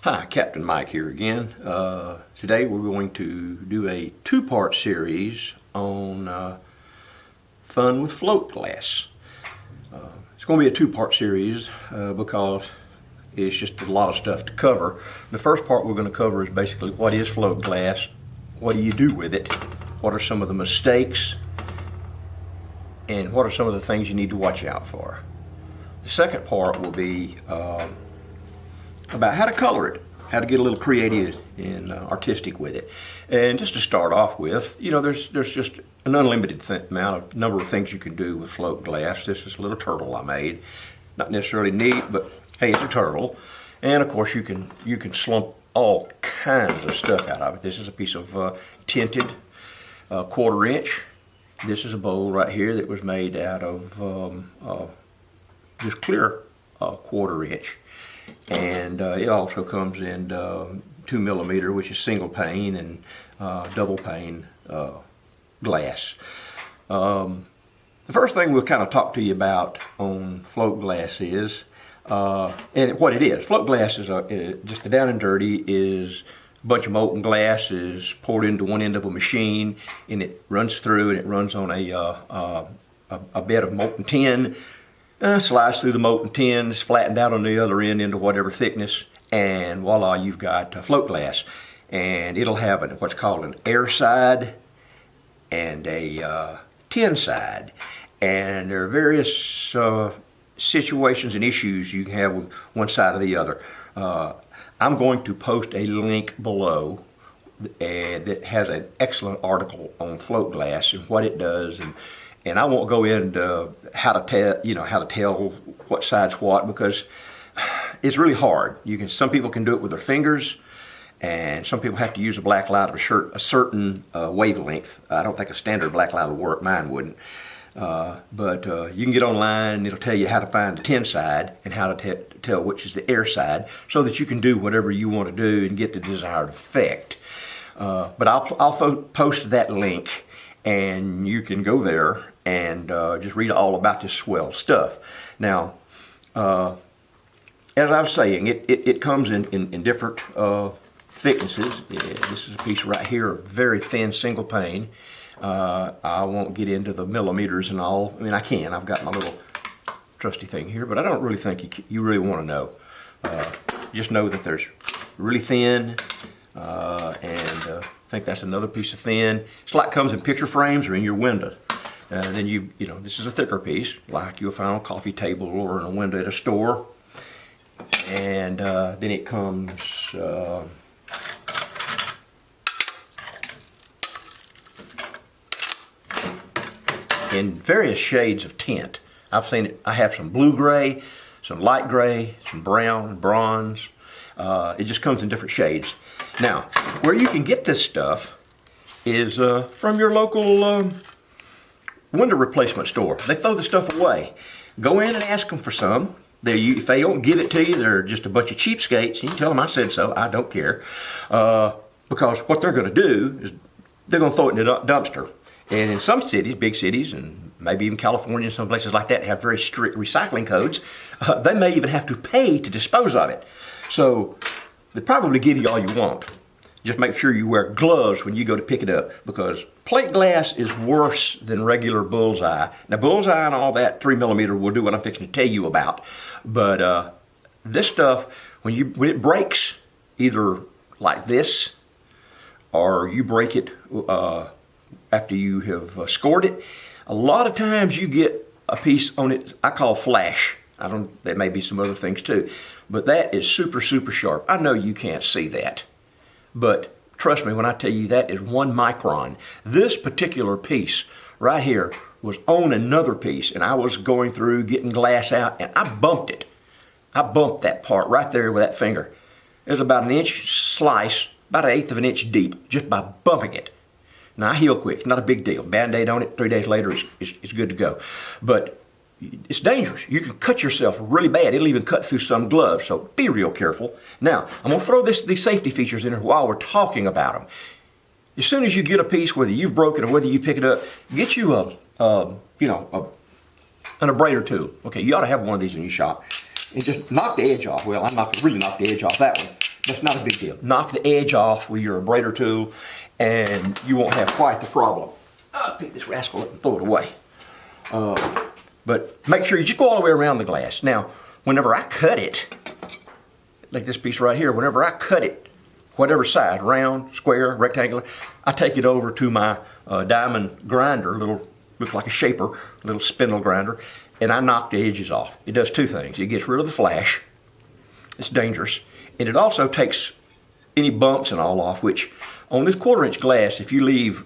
Hi, Captain Mike here again. Today we're going to do a two-part series on fun with float glass. It's going to be a two-part series because it's just a lot of stuff to cover. The first part we're going to cover is basically what is float glass, what do you do with it, what are some of the mistakes, and what are some of the things you need to watch out for. The second part will be about how to color it, how to get a little creative and artistic with it. And just to start off with, you know, there's just an unlimited number of things you can do with float glass. This is a little turtle I made. Not necessarily neat, but hey, it's a turtle. And of course you can slump all kinds of stuff out of it. This is a piece of tinted 1/4 inch. This is a bowl right here that was made out of just clear 1/4 inch. And it also comes in 2mm, which is single pane, and double pane glass. The first thing we'll kind of talk to you about on float glass is, and what it is. Float glass is just the down and dirty is a bunch of molten glass is poured into one end of a machine, and it runs through, and it runs on a bed of molten tin. Slides through the molten tins, flattened out on the other end into whatever thickness, and voila, you've got float glass. And it'll have what's called an air side and a tin side. And there are various situations and issues you can have with one side or the other. I'm going to post a link below that has an excellent article on float glass and what it does, and I won't go into how to tell what side's what, because it's really hard. Some people can do it with their fingers, and some people have to use a black light of a certain wavelength. I don't think a standard black light will work. Mine wouldn't. But you can get online, and it'll tell you how to find the tin side and how to tell which is the air side, so that you can do whatever you want to do and get the desired effect. But I'll post that link, and you can go there and just read all about this swell stuff. Now, as I was saying, it comes in different thicknesses. This is a piece right here, very thin single pane. I won't get into the millimeters and all. I mean, I can. I've got my little trusty thing here, but I don't really think you really want to know. Just know that there's really thin, and I think that's another piece of thin. It's like it comes in picture frames or in your window. Then you know, this is a thicker piece, like you'll find on a coffee table or in a window at a store. And then it comes in various shades of tint. I've seen it. I have some blue gray, some light gray, some brown, bronze. It just comes in different shades. Now, where you can get this stuff is from your local window replacement store. They throw the stuff away. Go in and ask them for some. If they don't give it to you, they're just a bunch of cheapskates. You can tell them I said so. I don't care. Because what they're going to do is they're going to throw it in a dumpster. And in some cities, big cities, and maybe even California and some places like that have very strict recycling codes, they may even have to pay to dispose of it. So they probably give you all you want. Just make sure you wear gloves when you go to pick it up, because plate glass is worse than regular bullseye. Now, bullseye and all that 3mm will do what I'm fixing to tell you about. But this stuff, when it breaks, either like this, or you break it after you have scored it, a lot of times you get a piece on it I call flash. There may be some other things too, but that is super, super sharp. I know you can't see that, but trust me when I tell you that is 1 micron. This particular piece right here was on another piece, and I was going through getting glass out, and I bumped it. I bumped that part right there with that finger. It was about 1 inch slice, about 1/8 of an inch deep, just by bumping it. Now, I heal quick, not a big deal. Band-aid on it, 3 days later, it's good to go. But it's dangerous. You can cut yourself really bad. It'll even cut through some gloves, so be real careful. Now, I'm going to throw these safety features in here while we're talking about them. As soon as you get a piece, whether you've broken it or whether you pick it up, get you an abrader tool. Okay, you ought to have one of these in your shop. And just knock the edge off. Well, I really knocked the edge off that one. That's not a big deal. Knock the edge off with your abrader tool and you won't have quite the problem. I'll pick this rascal up and throw it away. But make sure you just go all the way around the glass. Now, whenever I cut it, like this piece right here, whenever I cut it, whatever side, round, square, rectangular, I take it over to my diamond grinder, looks like a shaper, little spindle grinder, and I knock the edges off. It does two things. It gets rid of the flash. It's dangerous. And it also takes any bumps and all off, which on this 1/4 inch glass, if you leave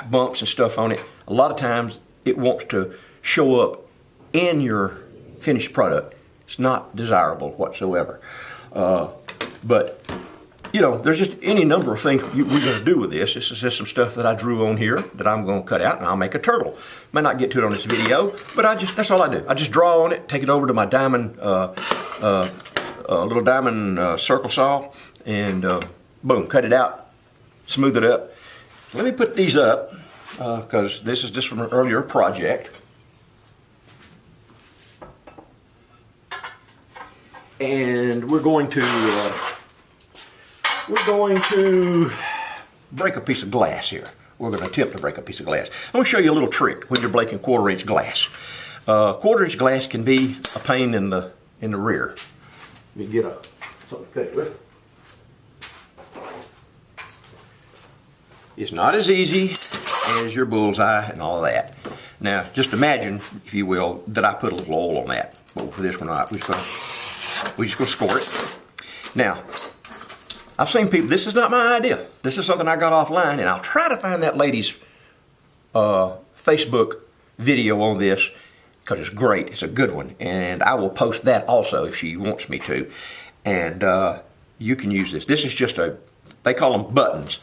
bumps and stuff on it, a lot of times it wants to show up in your finished product. It's not desirable whatsoever. But you know, there's just any number of things we're going to do with this. This is just some stuff that I drew on here that I'm going to cut out, and I'll make a turtle. May not get to it on this video, but that's all I do. I just draw on it, take it over to my diamond, little diamond circle saw, and boom, cut it out, smooth it up. Let me put these up, because this is just from an earlier project. And we're going to break a piece of glass here. We're going to attempt to break a piece of glass. I'm going to show you a little trick when you're breaking 1/4 inch glass. 1/4 inch glass can be a pain in the rear. Let me get something to cut it with. It's not as easy as your bullseye and all of that. Now, just imagine, if you will, that I put a little oil on that. But for this one, we're just going to score it. Now, I've seen people, this is not my idea. This is something I got offline, and I'll try to find that lady's Facebook video on this, because it's great. It's a good one. And I will post that also if she wants me to. And you can use this. This is just they call them buttons.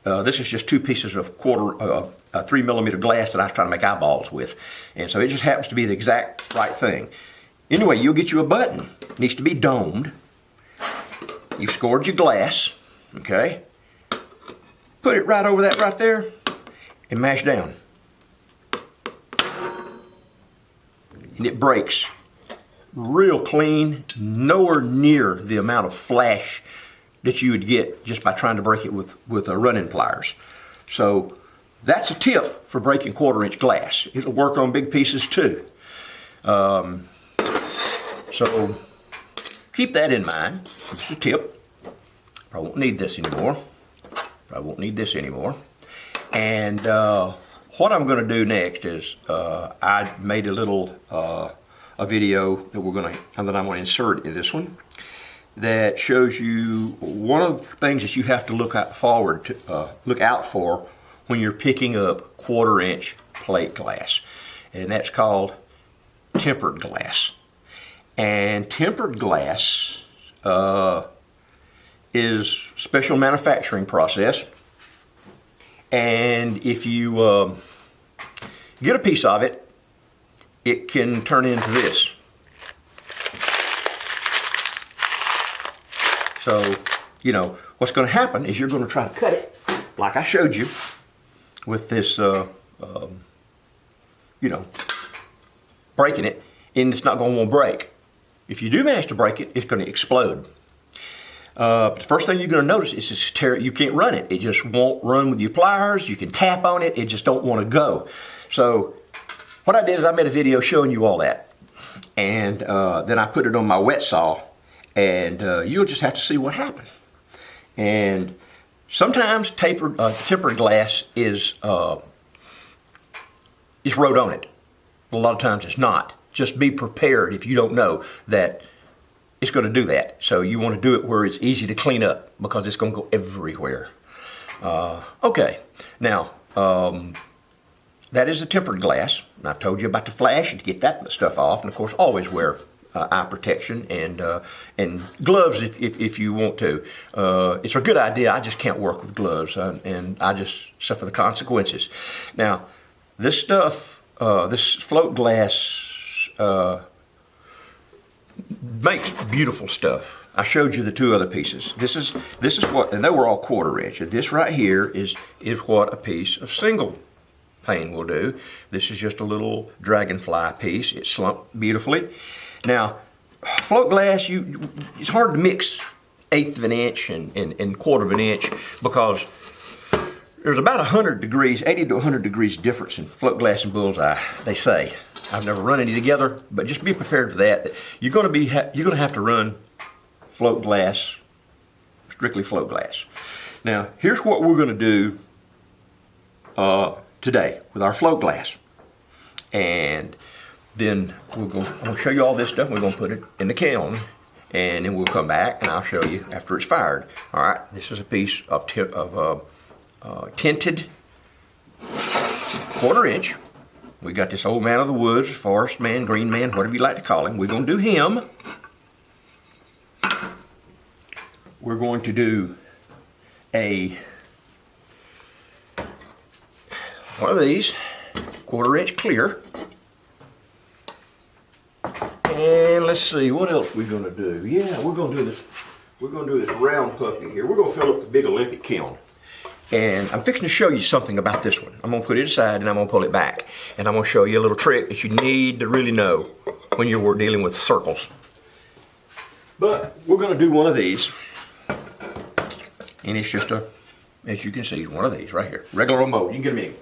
This is just two pieces of 3mm glass that I was trying to make eyeballs with. And so it just happens to be the exact right thing. Anyway, you'll get you a button. It needs to be domed. You've scored your glass, okay? Put it right over that right there and mash down. And it breaks real clean, nowhere near the amount of flash that you would get just by trying to break it with running pliers. So that's a tip for breaking 1/4 inch glass. It'll work on big pieces too. So keep that in mind. It's a tip. I won't need this anymore. I won't need this anymore. And what I'm going to do next is I made a little a video that I'm going to insert in this one that shows you one of the things that you have to look out for when you're picking up 1/4 inch plate glass, and that's called tempered glass. And tempered glass is special manufacturing process, and if you get a piece of it, it can turn into this. So, you know, what's going to happen is you're going to try to cut it like I showed you with this, you know, breaking it, and it's not going to want to break. If you do manage to break it, it's going to explode. The first thing you're going to notice is you can't run it. It just won't run with your pliers. You can tap on it. It just don't want to go. So what I did is I made a video showing you all that. And then I put it on my wet saw. And you'll just have to see what happened. And sometimes tempered glass is wrote on it. A lot of times it's not. Just be prepared if you don't know that it's going to do that. So you want to do it where it's easy to clean up, because it's going to go everywhere. Okay, now that is a tempered glass. And I've told you about the flash and to get that stuff off. And of course, always wear eye protection and gloves if you want to. It's a good idea. I just can't work with gloves, and I just suffer the consequences. Now, this stuff, this float glass makes beautiful stuff. I showed you the two other pieces. This is what, and they were all 1/4 inch. And this right here is what a piece of single pane will do. This is just a little dragonfly piece. It's slumped beautifully. Now, float glass, it's hard to mix 1/8 of an inch and 1/4 of an inch, because there's about 100 degrees, 80 to 100 degrees difference in float glass and bullseye, they say. I've never run any together, but just be prepared for that. You're going to have to run float glass, strictly float glass. Now, here's what we're going to do today with our float glass. And then I'm going to show you all this stuff. We're going to put it in the kiln, and then we'll come back and I'll show you after it's fired. All right, this is a piece of tinted 1/4 inch. We got this old man of the woods, forest man, green man, whatever you like to call him. We're going to do him. We're going to do one of these 1/4 inch clear. And let's see, what else we're going to do? Yeah, we're going to do this. We're going to do this round puppy here. We're going to fill up the big Olympic kiln. And I'm fixing to show you something about this one. I'm going to put it aside and I'm going to pull it back. And I'm going to show you a little trick that you need to really know when you're dealing with circles. But we're going to do one of these. And it's just as you can see, one of these right here. Regular old mold. You can get them in.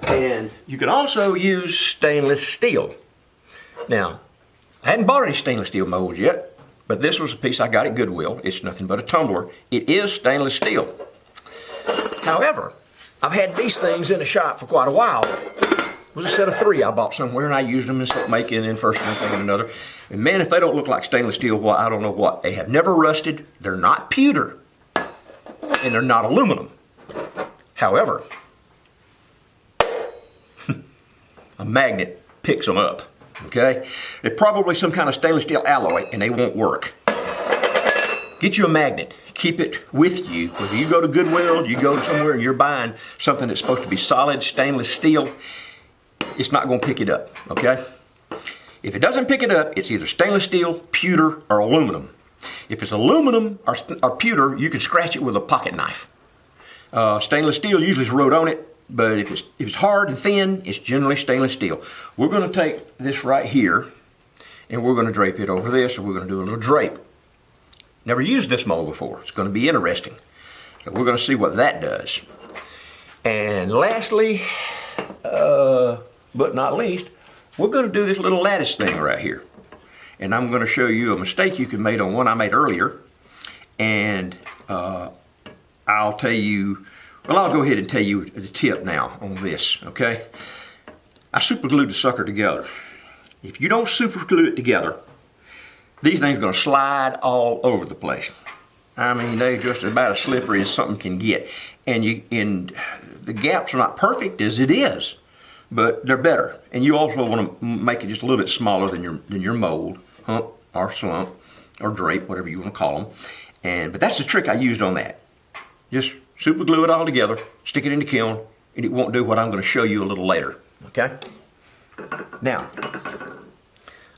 And you can also use stainless steel. Now, I hadn't bought any stainless steel molds yet, but this was a piece I got at Goodwill. It's nothing but a tumbler. It is stainless steel. However, I've had these things in the shop for quite a while. It was a set of 3 I bought somewhere, and I used them in soap making, and first one thing and another. And man, if they don't look like stainless steel, well, I don't know what. They have never rusted. They're not pewter, and they're not aluminum. However, a magnet picks them up. Okay, they're probably some kind of stainless steel alloy, and they won't work. Get you a magnet. Keep it with you. Whether you go to Goodwill, you go somewhere, and you're buying something that's supposed to be solid stainless steel, it's not going to pick it up. Okay. If it doesn't pick it up, it's either stainless steel, pewter, or aluminum. If it's aluminum or pewter, you can scratch it with a pocket knife. Stainless steel usually is wrote on it. But if it's hard and thin, it's generally stainless steel. We're going to take this right here, and we're going to drape it over this, and we're going to do a little drape. Never used this mold before. It's going to be interesting. So we're going to see what that does. And lastly, but not least, we're going to do this little lattice thing right here. And I'm going to show you a mistake you could make on one I made earlier. And I'll tell you... Well, I'll go ahead and tell you the tip now on this, okay? I super glued the sucker together. If you don't super glue it together, these things are going to slide all over the place. I mean, they're just about as slippery as something can get. And the gaps are not perfect as it is, but they're better. And you also want to make it just a little bit smaller than your mold, hump, or slump, or drape, whatever you want to call them. But that's the trick I used on that. Just super glue it all together, stick it in the kiln, and it won't do what I'm going to show you a little later, okay? Now,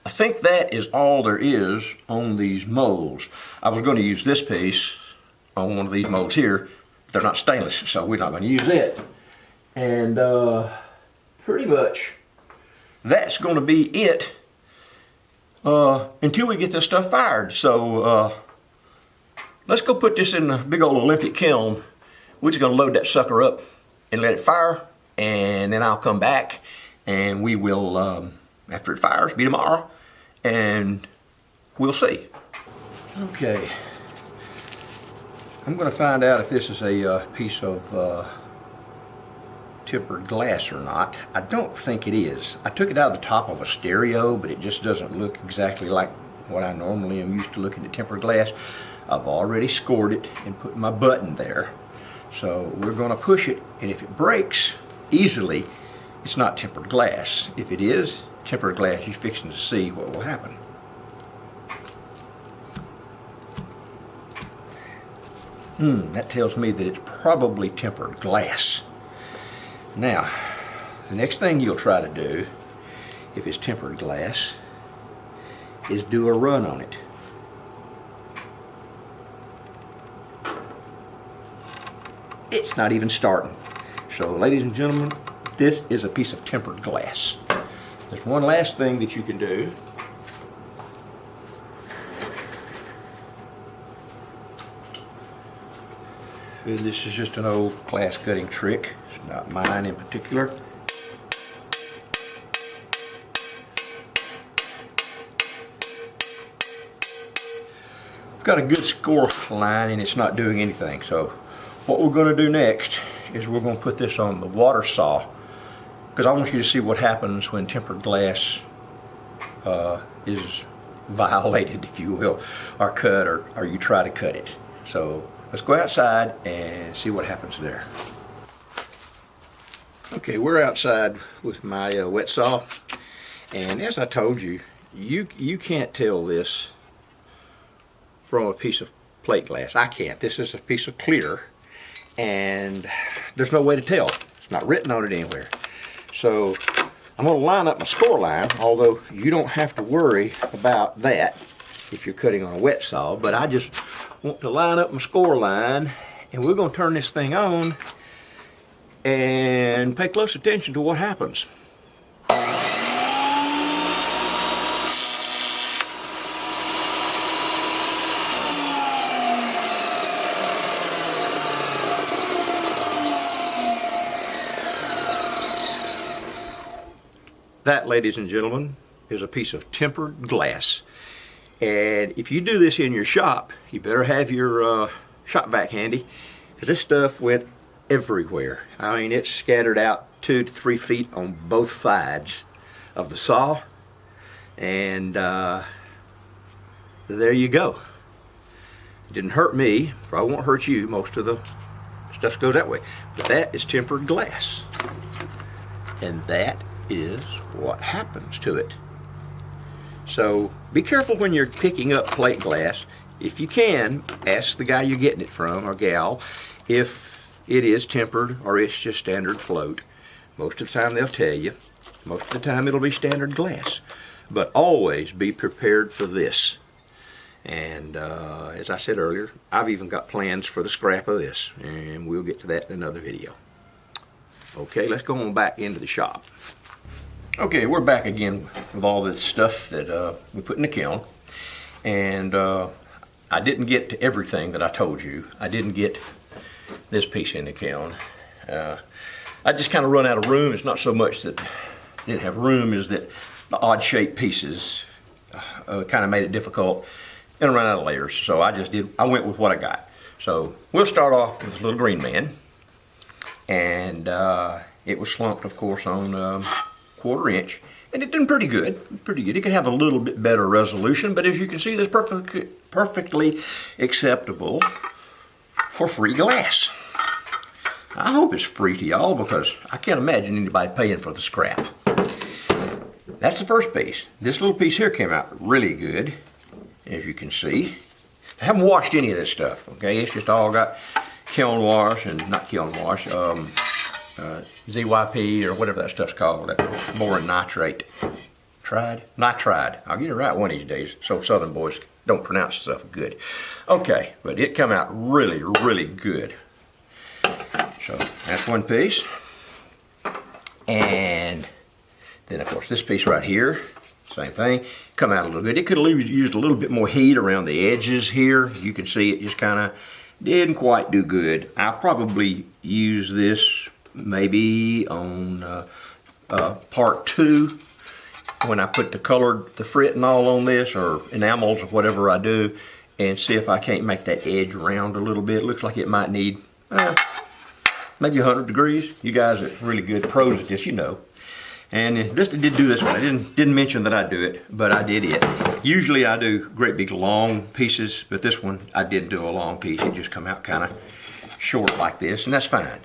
I think that is all there is on these molds. I was going to use this piece on one of these molds here, but they're not stainless, so we're not going to use it. And pretty much that's going to be it until we get this stuff fired. So let's go put this in the big old Olympic kiln. We're just going to load that sucker up and let it fire, and then I'll come back and we will, after it fires, be tomorrow, and we'll see. Okay, I'm going to find out if this is a piece of tempered glass or not. I don't think it is. I took it out of the top of a stereo, but it just doesn't look exactly like what I normally am used to looking at tempered glass. I've already scored it and put my button there. So we're going to push it, and if it breaks easily, it's not tempered glass. If it is tempered glass, you're fixing to see what will happen. That tells me that it's probably tempered glass. Now, the next thing you'll try to do, if it's tempered glass, is do a run on it. It's not even starting. So, ladies and gentlemen, this is a piece of tempered glass. There's one last thing that you can do. This is just an old glass cutting trick. It's not mine in particular. I've got a good score line and it's not doing anything. So what we're going to do next is we're going to put this on the water saw, because I want you to see what happens when tempered glass is violated, if you will, or cut, or you try to cut it. So let's go outside and see what happens there. Okay, we're outside with my wet saw, and as I told you, you can't tell this from a piece of plate glass. I can't. This is a piece of clear, and there's no way to tell. It's not written on it anywhere. So I'm going to line up my score line, although you don't have to worry about that if you're cutting on a wet saw, but I just want to line up my score line, and we're going to turn this thing on and pay close attention to what happens. That, ladies and gentlemen, is a piece of tempered glass. And if you do this in your shop, you better have your shop vac handy, because this stuff went everywhere. I mean, it's scattered out 2 to 3 feet on both sides of the saw. And there you go. It didn't hurt me, probably won't hurt you. Most of the stuff goes that way. But that is tempered glass. And that is what happens to it. So be careful when you're picking up plate glass. If you can, ask the guy you're getting it from, or gal, if it is tempered or it's just standard float. Most of the time they'll tell you. Most of the time it'll be standard glass. But always be prepared for this. And as I said earlier, I've even got plans for the scrap of this, and we'll get to that in another video. Okay, let's go on back into the shop. Okay, we're back again with all this stuff that we put in the kiln, and I didn't get to everything that I told you. I didn't get this piece in the kiln. I just kind of run out of room. It's not so much that I didn't have room, is that the odd shaped pieces kind of made it difficult, and I ran out of layers. So I went with what I got. So we'll start off with this little green man, and it was slumped, of course, on 1/4 inch, and it did pretty good. It could have a little bit better resolution, but as you can see, that's perfectly acceptable for free glass. I hope it's free to y'all, because I can't imagine anybody paying for the scrap. That's the first piece. This little piece here came out really good, as you can see. I haven't washed any of this stuff, okay? It's just all got kiln wash, and not kiln wash, ZYP or whatever that stuff's called, that boron nitrate. Nitride. I'll get it right one of these days, so Southern boys don't pronounce stuff good. Okay, but it come out really, really good. So that's one piece. And then, of course, this piece right here, same thing, come out a little good. It could have used a little bit more heat around the edges here. You can see it just kind of didn't quite do good. I'll probably use this maybe on part 2 when I put the frit and all on this, or enamels or whatever I do, and see if I can't make that edge round a little bit. It looks like it might need maybe 100 degrees. You guys are really good pros at this, you know. And this did do this one. I didn't mention that I do it, but I did it. Usually I do great big long pieces, but this one I did do a long piece. It just come out kind of short like this, and that's fine.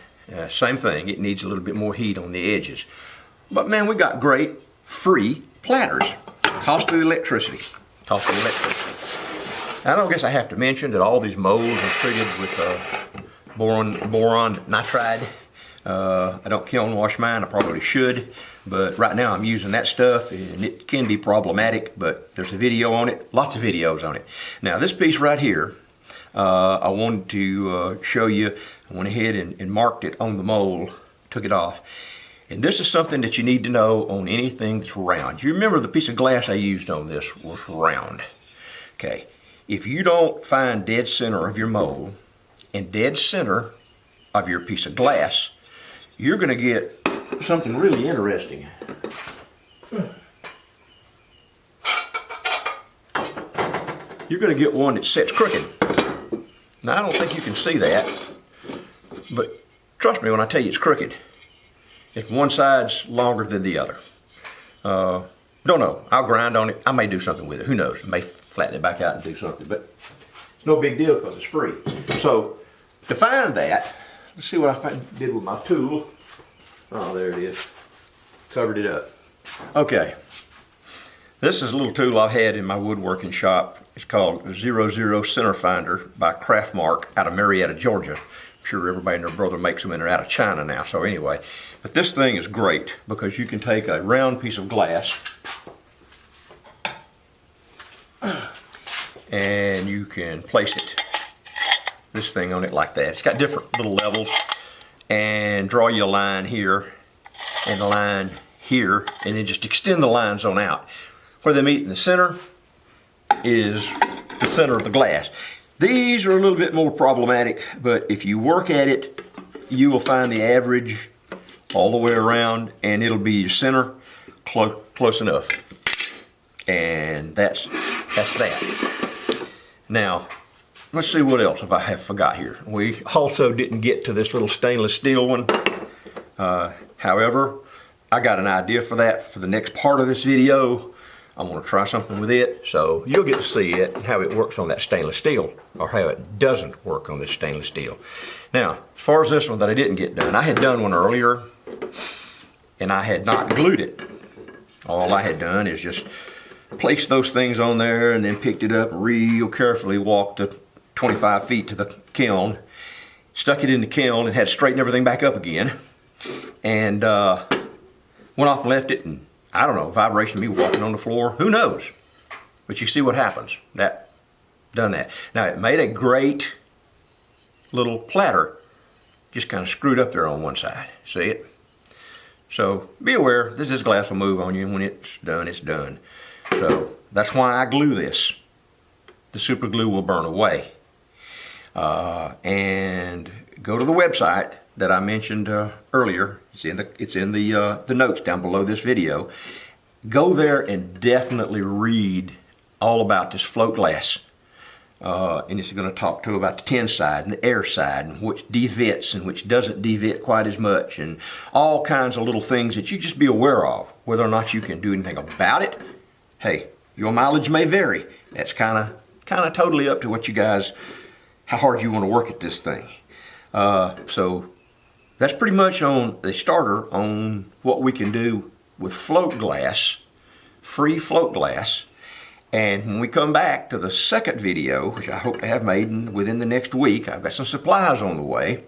Same thing, it needs a little bit more heat on the edges. But man, we got great free platters. Cost of the electricity. I don't guess I have to mention that all these molds are treated with boron nitride. I don't kiln wash mine, I probably should, but right now I'm using that stuff, and it can be problematic, but there's a video on it, lots of videos on it. Now this piece right here, I wanted to show you. I went ahead and marked it on the mold, took it off. And this is something that you need to know on anything that's round. You remember the piece of glass I used on this was round. Okay, if you don't find dead center of your mold, in dead center of your piece of glass, you're going to get something really interesting. You're going to get one that sits crooked. Now, I don't think you can see that, but trust me when I tell you it's crooked. If one side's longer than the other. Don't know. I'll grind on it. I may do something with it. Who knows? I may flatten it back out and do something, but it's no big deal because it's free. So, to find that, let's see what I did with my tool. Oh, there it is. Covered it up. Okay. This is a little tool I've had in my woodworking shop. It's called 00 Center Finder by Craftmark out of Marietta, Georgia. I'm sure everybody and their brother makes them and they're out of China now, so anyway. But this thing is great because you can take a round piece of glass and you can place this thing on it like that. It's got different little levels, and draw you a line here and a line here, and then just extend the lines on out. Where they meet in the center is the center of the glass. These are a little bit more problematic, but if you work at it, you will find the average all the way around, and it'll be your center close enough. And that's that. Now, let's see what else if I have forgot here. We also didn't get to this little stainless steel one. However, I got an idea for that for the next part of this video. I'm going to try something with it, so you'll get to see it and how it works on that stainless steel, or how it doesn't work on this stainless steel. Now, as far as this one that I didn't get done, I had done one earlier, and I had not glued it. All I had done is just placed those things on there and then picked it up and real carefully walked the 25 feet to the kiln, stuck it in the kiln and had to straighten everything back up again, and went off and left it, and I don't know, vibration of me walking on the floor, who knows? But you see what happens. Done that. Now it made a great little platter, just kind of screwed up there on one side. See it? So be aware, this glass will move on you, and when it's done, it's done. So that's why I glue this. The super glue will burn away. And go to the website that I mentioned earlier. It's in the notes down below this video. Go there and definitely read all about this float glass. And it's going to talk to about the tin side and the air side, and which devets and which doesn't devet quite as much, and all kinds of little things that you just be aware of. Whether or not you can do anything about it, hey, your mileage may vary. That's kind of totally up to what you guys, how hard you want to work at this thing. So that's pretty much on the starter on what we can do with float glass, free float glass. And when we come back to the second video, which I hope to have made within the next week, I've got some supplies on the way.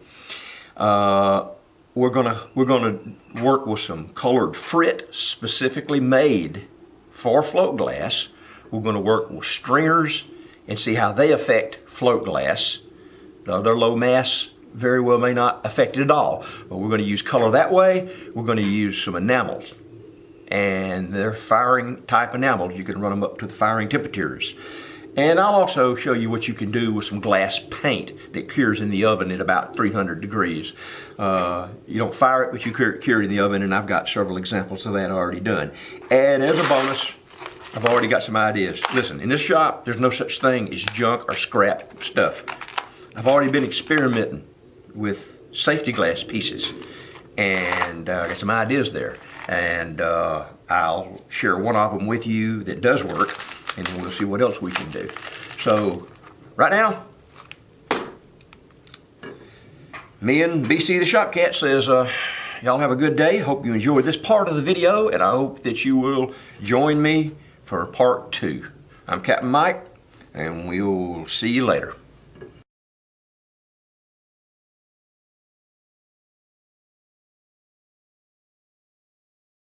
We're gonna work with some colored frit specifically made for float glass. We're gonna work with stringers and see how they affect float glass. Their low mass very well may not affect it at all, but we're going to use color that way. We're going to use some enamels, and they're firing type enamels. You can run them up to the firing temperatures. And I'll also show you what you can do with some glass paint that cures in the oven at about 300 degrees. You don't fire it, but you cure it in the oven, and I've got several examples of that already done. And as a bonus, I've already got some ideas. Listen, in this shop, there's no such thing as junk or scrap stuff. I've already been experimenting with safety glass pieces, and I got some ideas there, and I'll share one of them with you that does work, and then we'll see what else we can do. So right now, me and BC the Shop Cat says y'all have a good day. Hope you enjoyed this part of the video, and I hope that you will join me for part 2. I'm Captain Mike, and we'll see you later.